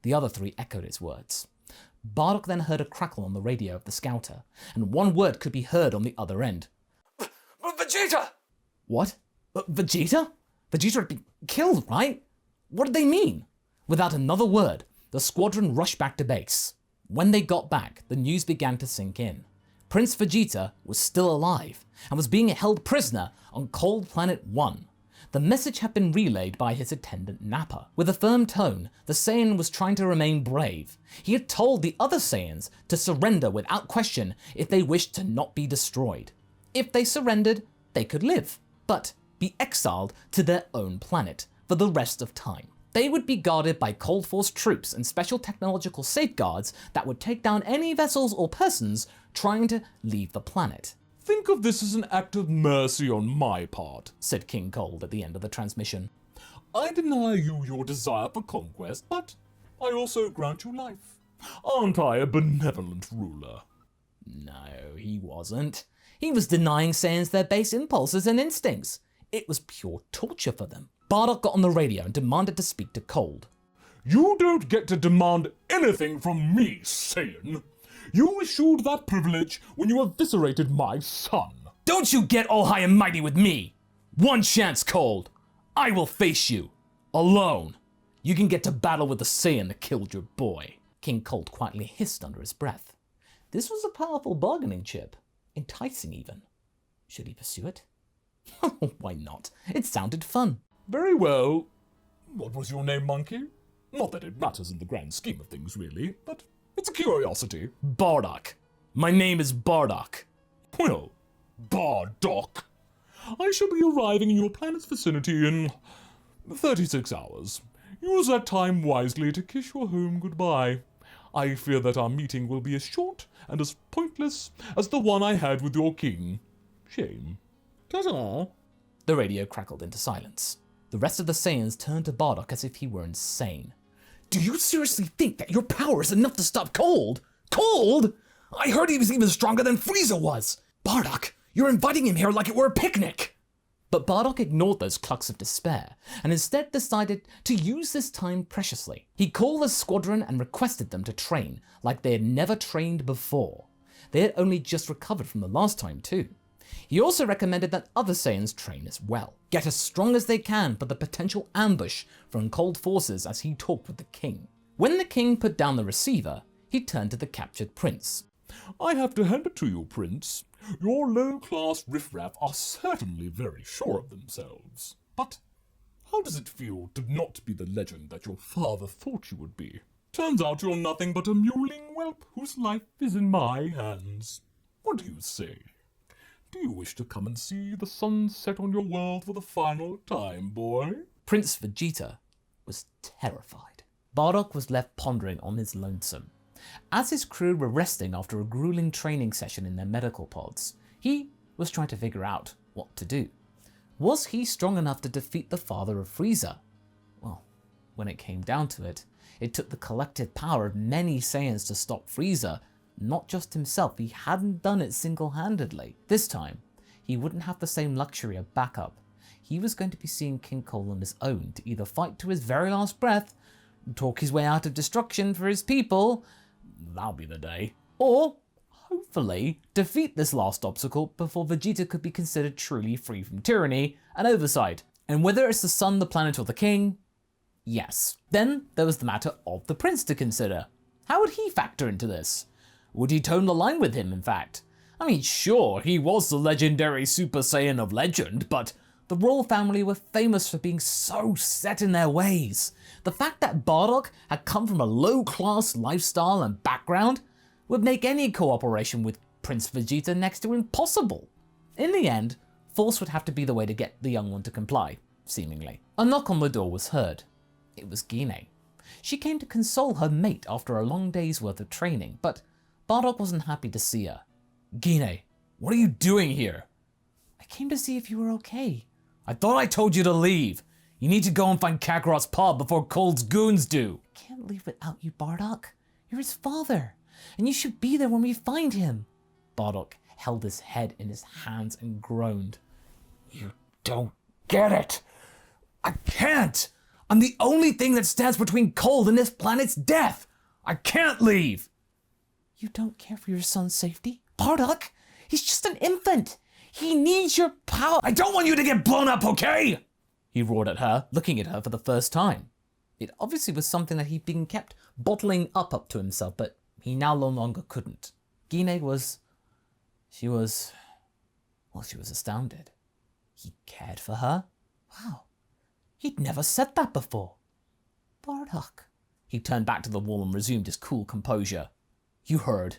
The other three echoed his words. Bardock then heard a crackle on the radio of the scouter, and one word could be heard on the other end. Vegeta! What? Vegeta? Vegeta had been killed, right? What did they mean? Without another word, the squadron rushed back to base. When they got back, the news began to sink in. Prince Vegeta was still alive and was being held prisoner on Cold Planet 1. The message had been relayed by his attendant Nappa. With a firm tone, the Saiyan was trying to remain brave. He had told the other Saiyans to surrender without question if they wished to not be destroyed. If they surrendered, they could live, but be exiled to their own planet for the rest of time. They would be guarded by Cold Force troops and special technological safeguards that would take down any vessels or persons trying to leave the planet. Think of this as an act of mercy on my part, said King Cold at the end of the transmission. I deny you your desire for conquest, but I also grant you life. Aren't I a benevolent ruler? No, he wasn't. He was denying Saiyans their base impulses and instincts. It was pure torture for them. Bardock got on the radio and demanded to speak to Cold. You don't get to demand anything from me, Saiyan. You eschewed that privilege when you eviscerated my son. Don't you get all high and mighty with me! One chance, Cold. I will face you, alone. You can get to battle with the Saiyan that killed your boy. King Cold quietly hissed under his breath. This was a powerful bargaining chip, enticing even. Should he pursue it? Why not? It sounded fun. Very well. What was your name, monkey? Not that it matters in the grand scheme of things, really, but it's a curiosity. Bardock. My name is Bardock. Well, Bardock. I shall be arriving in your planet's vicinity in 36 hours. Use that time wisely to kiss your home goodbye. I fear that our meeting will be as short and as pointless as the one I had with your king. Shame. Ta-ta. The radio crackled into silence. The rest of the Saiyans turned to Bardock as if he were insane. Do you seriously think that your power is enough to stop Cold? Cold? I heard he was even stronger than Frieza was. Bardock, you're inviting him here like it were a picnic. But Bardock ignored those clucks of despair and instead decided to use this time preciously. He called the squadron and requested them to train like they had never trained before. They had only just recovered from the last time too. He also recommended that other Saiyans train as well, get as strong as they can for the potential ambush from Cold forces as he talked with the king. When the king put down the receiver, he turned to the captured prince. I have to hand it to you, Prince. Your low-class riffraff are certainly very sure of themselves. But how does it feel to not be the legend that your father thought you would be? Turns out you're nothing but a mewling whelp whose life is in my hands. What do you say? Do you wish to come and see the sun set on your world for the final time, boy? Prince Vegeta was terrified. Bardock was left pondering on his lonesome. As his crew were resting after a grueling training session in their medical pods, he was trying to figure out what to do. Was he strong enough to defeat the father of Frieza? Well, when it came down to it, it took the collective power of many Saiyans to stop Frieza, not just himself. He hadn't done it single-handedly. This time, he wouldn't have the same luxury of backup. He was going to be seeing King Cole on his own to either fight to his very last breath, talk his way out of destruction for his people, that'll be the day, or hopefully defeat this last obstacle before Vegeta could be considered truly free from tyranny and oversight. And whether it's the sun, the planet, or the king, yes. Then there was the matter of the prince to consider. How would he factor into this? Would he tone the line with him, in fact? I mean, sure, he was the legendary Super Saiyan of legend, but the royal family were famous for being so set in their ways. The fact that Bardock had come from a low-class lifestyle and background would make any cooperation with Prince Vegeta next to impossible. In the end, force would have to be the way to get the young one to comply, seemingly. A knock on the door was heard. It was Gine. She came to console her mate after a long day's worth of training, but Bardock wasn't happy to see her. Gine, what are you doing here? I came to see if you were okay. I thought I told you to leave. You need to go and find Kakarot's pub before Cold's goons do. I can't leave without you, Bardock. You're his father, and you should be there when we find him. Bardock held his head in his hands and groaned. You don't get it. I can't. I'm the only thing that stands between Cold and this planet's death. I can't leave. You don't care for your son's safety? Bardock, he's just an infant. He needs your power. I don't want you to get blown up, okay? He roared at her, looking at her for the first time. It obviously was something that he'd been kept bottling up to himself, but he now no longer couldn't. Gine she was astounded. He cared for her? Wow, he'd never said that before. Bardock. He turned back to the wall and resumed his cool composure. You heard.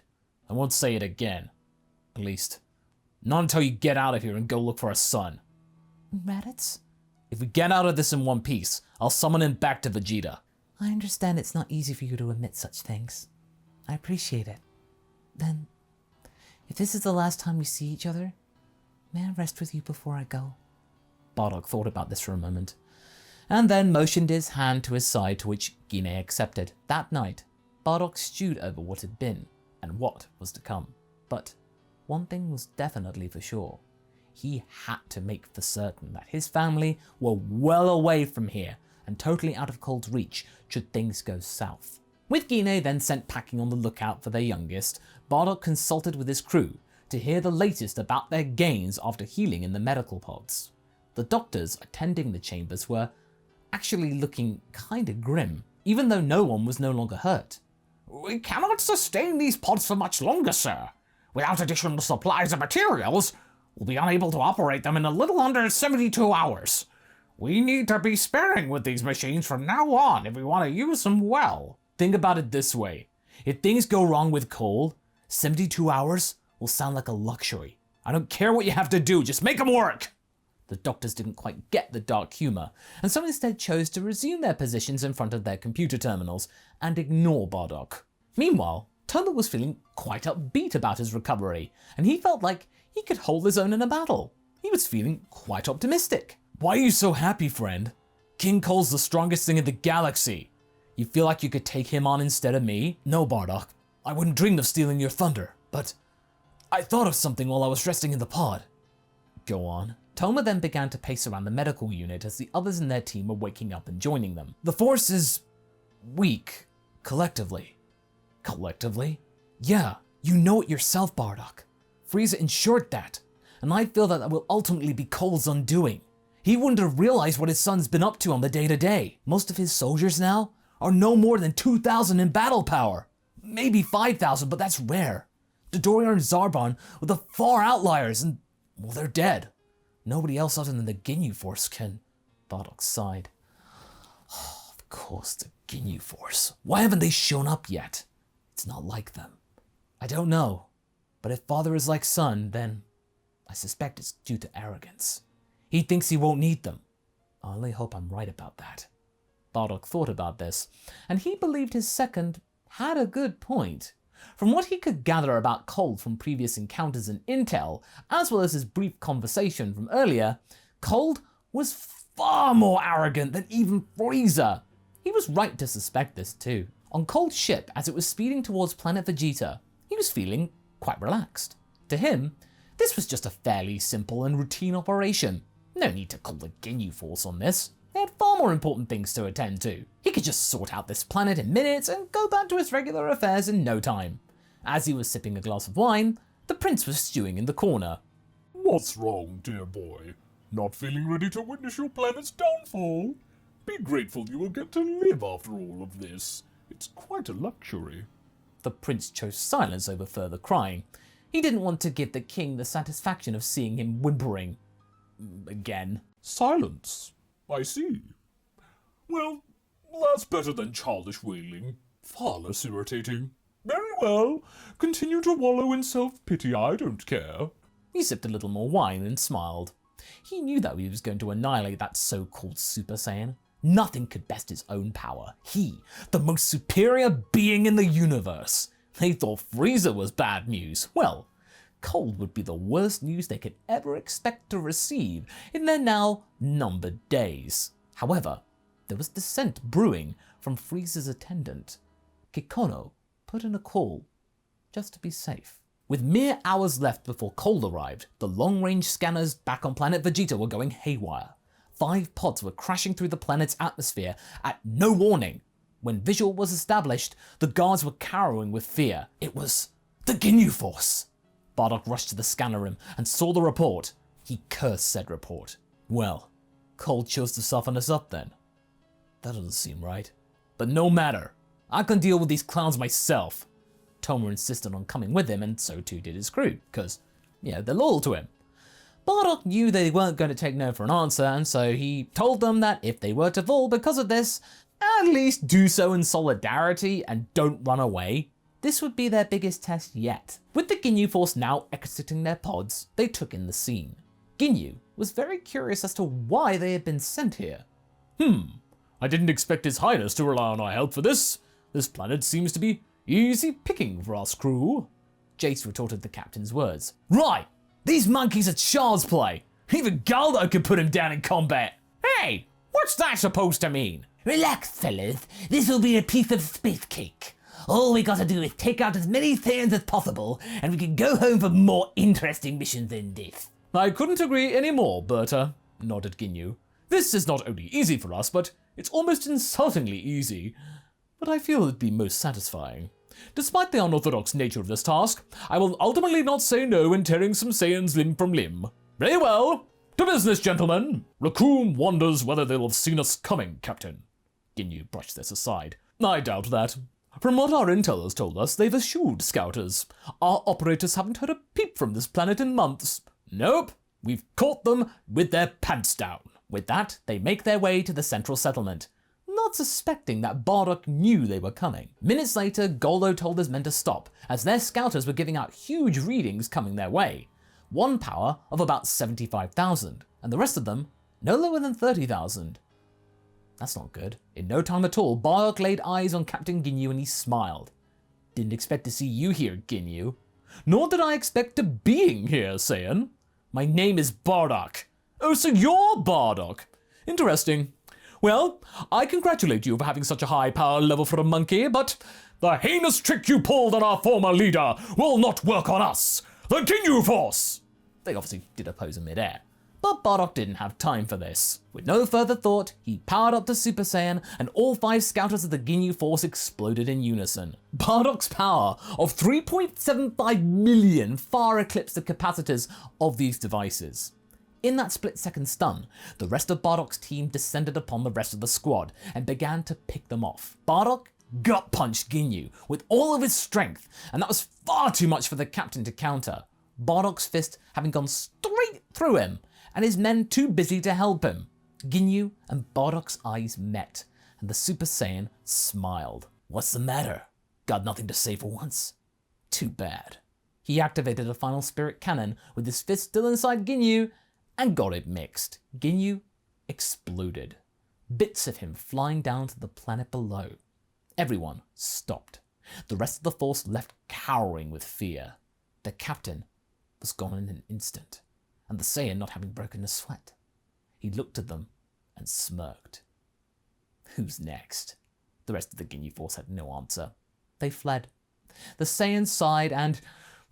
I won't say it again. At least, not until you get out of here and go look for a son. Raditz? If we get out of this in one piece, I'll summon him back to Vegeta. I understand it's not easy for you to admit such things. I appreciate it. Then, if this is the last time we see each other, may I rest with you before I go? Bardock thought about this for a moment, and then motioned his hand to his side, to which Gine accepted. That night, Bardock stewed over what had been, and what was to come. But one thing was definitely for sure. He had to make for certain that his family were well away from here and totally out of Cold's reach should things go south. With Gine then sent packing on the lookout for their youngest, Bardock consulted with his crew to hear the latest about their gains after healing in the medical pods. The doctors attending the chambers were actually looking kinda grim, even though no one was no longer hurt. We cannot sustain these pods for much longer, sir. Without additional supplies and materials, we'll be unable to operate them in a little under 72 hours. We need to be sparing with these machines from now on if we want to use them well. Think about it this way. If things go wrong with Cole, 72 hours will sound like a luxury. I don't care what you have to do, just make them work! The doctors didn't quite get the dark humor, and so instead chose to resume their positions in front of their computer terminals and ignore Bardock. Meanwhile, Toma was feeling quite upbeat about his recovery, and he felt like he could hold his own in a battle. He was feeling quite optimistic. Why are you so happy, friend? King Cole's the strongest thing in the galaxy. You feel like you could take him on instead of me? No, Bardock. I wouldn't dream of stealing your thunder, but I thought of something while I was resting in the pod. Go on. Toma then began to pace around the medical unit as the others in their team were waking up and joining them. The force is weak, collectively. Collectively? Yeah, you know it yourself, Bardock. Frieza ensured that, and I feel that will ultimately be Cole's undoing. He wouldn't have realized what his son's been up to on the day-to-day. Most of his soldiers now are no more than 2,000 in battle power. Maybe 5,000, but that's rare. Dodoria and Zarbon were the far outliers, and, well, they're dead. Nobody else other than the Ginyu Force can. Bardock sighed. Oh, of course, the Ginyu Force. Why haven't they shown up yet? It's not like them. I don't know. But if father is like son, then I suspect it's due to arrogance. He thinks he won't need them. I only hope I'm right about that. Bardock thought about this, and he believed his second had a good point. From what he could gather about Cole from previous encounters and intel, as well as his brief conversation from earlier, Cole was far more arrogant than even Frieza. He was right to suspect this too. On Cole's ship, as it was speeding towards Planet Vegeta, he was feeling quite relaxed. To him, this was just a fairly simple and routine operation. No need to call the Ginyu Force on this. They had far more important things to attend to. He could just sort out this planet in minutes and go back to his regular affairs in no time. As he was sipping a glass of wine, the prince was stewing in the corner. What's wrong, dear boy? Not feeling ready to witness your planet's downfall? Be grateful you will get to live after all of this. It's quite a luxury. The prince chose silence over further crying. He didn't want to give the king the satisfaction of seeing him whimpering. Again. Silence. I see. Well, that's better than childish wailing. Far less irritating. Very well. Continue to wallow in self-pity, I don't care. He sipped a little more wine and smiled. He knew that he was going to annihilate that so-called Super Saiyan. Nothing could best his own power. He, the most superior being in the universe. They thought Frieza was bad news. Well, Cole would be the worst news they could ever expect to receive in their now numbered days. However, there was dissent brewing from Frieza's attendant. Kikono put in a call, just to be safe. With mere hours left before Cole arrived, the long-range scanners back on Planet Vegeta were going haywire. 5 pods were crashing through the planet's atmosphere at no warning. When visual was established, the guards were cowering with fear. It was the Ginyu Force. Bardock rushed to the scanner room and saw the report. He cursed said report. Well, Cole chose to soften us up then. That doesn't seem right. But no matter. I can deal with these clowns myself. Toma insisted on coming with him, and so too did his crew, because, they're loyal to him. Bardock knew they weren't going to take no for an answer, and so he told them that if they were to fall because of this, at least do so in solidarity and don't run away. This would be their biggest test yet. With the Ginyu Force now exiting their pods, they took in the scene. Ginyu was very curious as to why they had been sent here. I didn't expect His Highness to rely on our help for this. This planet seems to be easy picking for us crew. Jace retorted the captain's words. Right, these monkeys are child's play. Even Galdo could put him down in combat. Hey, what's that supposed to mean? Relax, fellas. This will be a piece of space cake. All we gotta do is take out as many Saiyans as possible, and we can go home for more interesting missions than this. I couldn't agree any more, Berta, nodded Ginyu. This is not only easy for us, but it's almost insultingly easy. But I feel it'd be most satisfying. Despite the unorthodox nature of this task, I will ultimately not say no in tearing some Saiyans limb from limb. Very well, To business, gentlemen! Raccoon wonders whether they'll have seen us coming, Captain. Ginyu brushed this aside. I doubt that. From what our intel has told us, they've eschewed scouters. Our operators haven't heard a peep from this planet in months. Nope, we've caught them with their pants down. With that, they make their way to the central settlement, not suspecting that Bardock knew they were coming. Minutes later, Goldo told his men to stop, as their scouters were giving out huge readings coming their way. One power of about 75,000, and the rest of them no lower than 30,000. That's not good. In no time at all, Bardock laid eyes on Captain Ginyu and he smiled. Didn't expect to see you here, Ginyu. Nor did I expect to being here, Saiyan. My name is Bardock. Oh, so you're Bardock. Interesting. Well, I congratulate you for having such a high power level for a monkey, but the heinous trick you pulled on our former leader will not work on us. The Ginyu Force! They obviously did oppose in midair. But Bardock didn't have time for this. With no further thought, he powered up to Super Saiyan, and all 5 scouters of the Ginyu Force exploded in unison. Bardock's power of 3.75 million far eclipsed the capacitors of these devices. In that split-second stun, the rest of Bardock's team descended upon the rest of the squad and began to pick them off. Bardock gut-punched Ginyu with all of his strength, and that was far too much for the captain to counter. Bardock's fist having gone straight through him, and his men too busy to help him. Ginyu and Bardock's eyes met, and the Super Saiyan smiled. What's the matter? Got nothing to say for once? Too bad. He activated a final spirit cannon with his fist still inside Ginyu, and got it mixed. Ginyu exploded, bits of him flying down to the planet below. Everyone stopped. The rest of the force left cowering with fear. The captain was gone in an instant, and the Saiyan not having broken a sweat. He looked at them and smirked. Who's next? The rest of the Ginyu Force had no answer. They fled. The Saiyans sighed and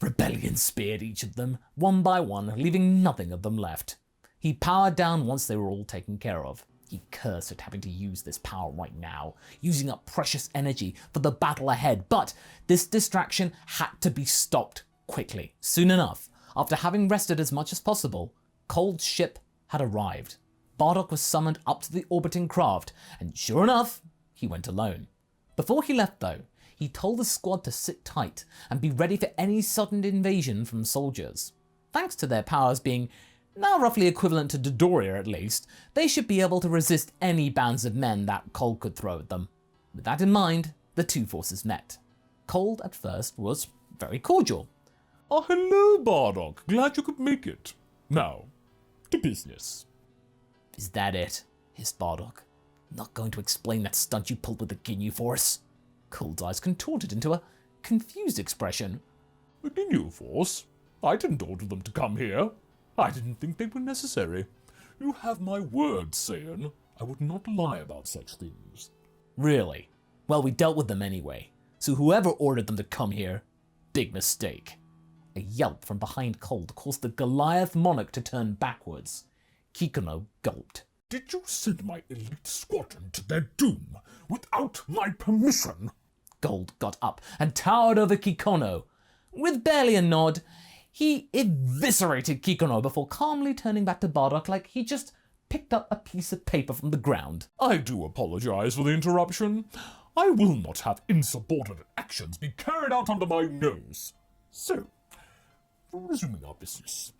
rebellion speared each of them, one by one, leaving nothing of them left. He powered down once they were all taken care of. He cursed at having to use this power right now, using up precious energy for the battle ahead, but this distraction had to be stopped quickly. Soon enough, after having rested as much as possible, Cold's ship had arrived. Bardock was summoned up to the orbiting craft, and sure enough, he went alone. Before he left though, he told the squad to sit tight and be ready for any sudden invasion from soldiers. Thanks to their powers being now roughly equivalent to Dodoria at least, they should be able to resist any bands of men that Cold could throw at them. With that in mind, the two forces met. Cold at first was very cordial. Oh, hello, Bardock. Glad you could make it. Now, to business. Is that it? Hissed Bardock. Not going to explain that stunt you pulled with the Ginyu Force? Cold's eyes contorted into a confused expression. The Ginyu Force? I didn't order them to come here. I didn't think they were necessary. You have my word, Saiyan. I would not lie about such things. Really? Well, we dealt with them anyway. So whoever ordered them to come here, big mistake. A yelp from behind Cold caused the Goliath monarch to turn backwards. Kikuno gulped. Did you send my elite squadron to their doom without my permission? Gold got up and towered over Kikuno. With barely a nod, he eviscerated Kikuno before calmly turning back to Bardock like he just picked up a piece of paper from the ground. I do apologize for the interruption. I will not have insubordinate actions be carried out under my nose. So, resuming our business,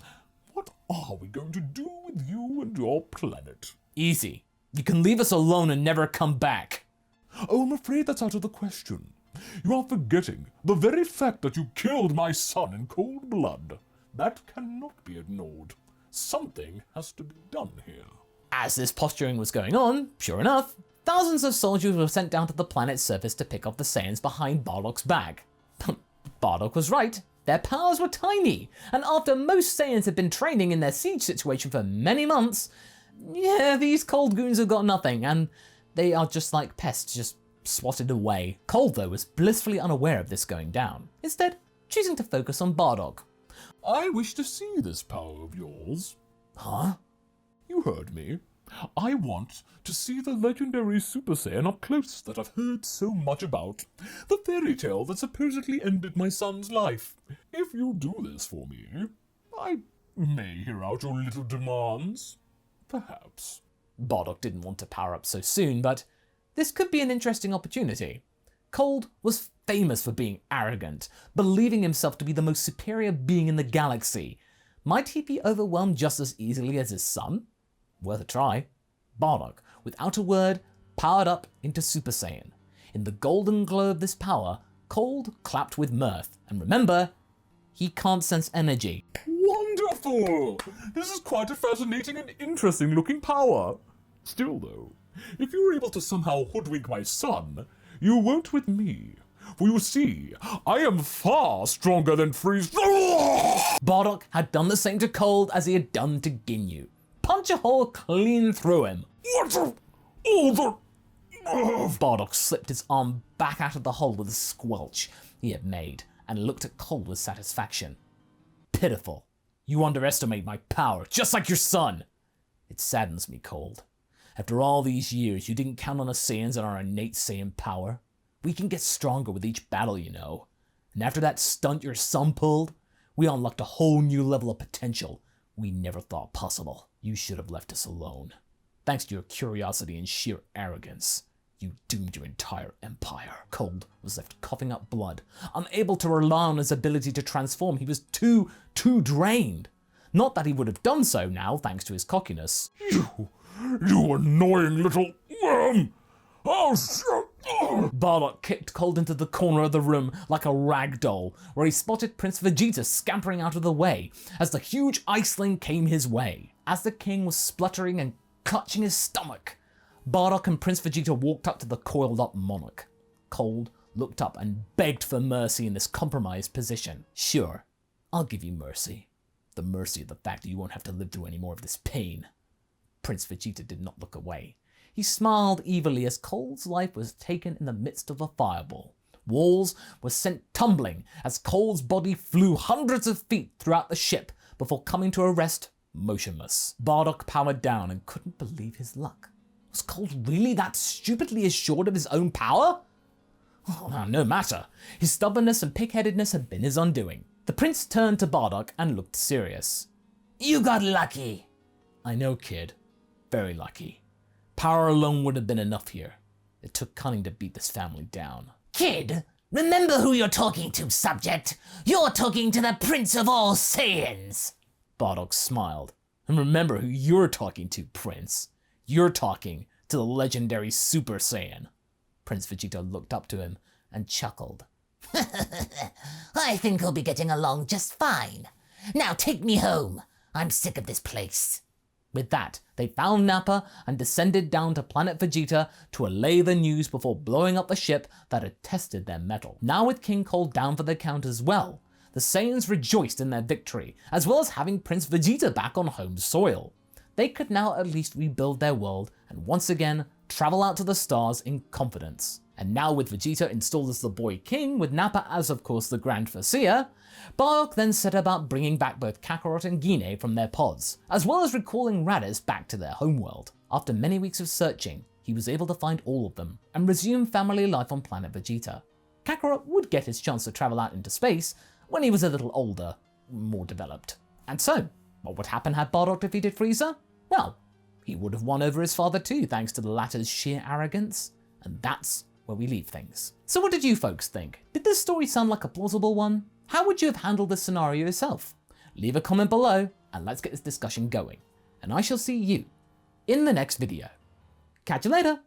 what are we going to do with you and your planet? Easy. You can leave us alone and never come back. Oh, I'm afraid that's out of the question. You are forgetting the very fact that you killed my son in cold blood. That cannot be ignored. Something has to be done here. As this posturing was going on, sure enough, thousands of soldiers were sent down to the planet's surface to pick off the Saiyans behind Bardock's back. Bardock was right. Their powers were tiny, and after most Saiyans had been training in their siege situation for many months, yeah, these cold goons have got nothing, and they are just like pests, just swatted away. Cold, though, was blissfully unaware of this going down, instead choosing to focus on Bardock. I wish to see this power of yours. Huh? You heard me. I want to see the legendary Super Saiyan up close that I've heard so much about. The fairy tale that supposedly ended my son's life. If you do this for me, I may hear out your little demands? Perhaps. Bardock didn't want to power up so soon, but this could be an interesting opportunity. Cold was famous for being arrogant, believing himself to be the most superior being in the galaxy. Might he be overwhelmed just as easily as his son? Worth a try. Bardock, without a word, powered up into Super Saiyan. In the golden glow of this power, Cold clapped with mirth. And remember, he can't sense energy. Wonderful! This is quite a fascinating and interesting looking power. Still though, if you were able to somehow hoodwink my son, you won't with me. For you see, I am far stronger than Frieza. Bardock had done the same to Cold as he had done to Ginyu. Punch a hole clean through him. What the? All the... Bardock slipped his arm back out of the hole with a squelch he had made and looked at Cold with satisfaction. Pitiful. You underestimate my power, just like your son. It saddens me, Cold. After all these years, you didn't count on us Saiyans and our innate Saiyan power. We can get stronger with each battle, you know. And after that stunt your son pulled, we unlocked a whole new level of potential we never thought possible. You should have left us alone. Thanks to your curiosity and sheer arrogance, you doomed your entire empire. Cold was left coughing up blood, unable to rely on his ability to transform. He was too drained. Not that he would have done so now, thanks to his cockiness. You annoying little worm! Oh, shit! Bardock kicked Cold into the corner of the room like a rag doll, where he spotted Prince Vegeta scampering out of the way as the huge iceling came his way. As the king was spluttering and clutching his stomach, Bardock and Prince Vegeta walked up to the coiled up monarch. Cold looked up and begged for mercy in this compromised position. Sure, I'll give you mercy. The mercy of the fact that you won't have to live through any more of this pain. Prince Vegeta did not look away. He smiled evilly as Cold's life was taken in the midst of a fireball. Walls were sent tumbling as Cold's body flew hundreds of feet throughout the ship before coming to a rest motionless. Bardock powered down and couldn't believe his luck. Was Cold really that stupidly assured of his own power? Oh, no matter. His stubbornness and pig-headedness had been his undoing. The prince turned to Bardock and looked serious. You got lucky. I know, kid. Very lucky. Power alone would have been enough here. It took cunning to beat this family down. Kid, remember who you're talking to, subject. You're talking to the Prince of all Saiyans. Bardock smiled. And remember who you're talking to, Prince. You're talking to the legendary Super Saiyan. Prince Vegeta looked up to him and chuckled. I think we'll be getting along just fine. Now take me home. I'm sick of this place. With that, they found Nappa and descended down to Planet Vegeta to allay the news before blowing up the ship that had tested their mettle. Now with King Cold down for the count as well, the Saiyans rejoiced in their victory, as well as having Prince Vegeta back on home soil. They could now at least rebuild their world and once again travel out to the stars in confidence. And now with Vegeta installed as the boy king, with Nappa as of course the Grand Vizier, Bardock then set about bringing back both Kakarot and Guinea from their pods, as well as recalling Raditz back to their homeworld. After many weeks of searching, he was able to find all of them and resume family life on Planet Vegeta. Kakarot would get his chance to travel out into space when he was a little older, more developed. And so, what would happen had Bardock defeated Frieza? Well, he would have won over his father too, thanks to the latter's sheer arrogance, and that's where we leave things. So what did you folks think? Did this story sound like a plausible one? How would you have handled this scenario yourself? Leave a comment below and let's get this discussion going. And I shall see you in the next video. Catch you later!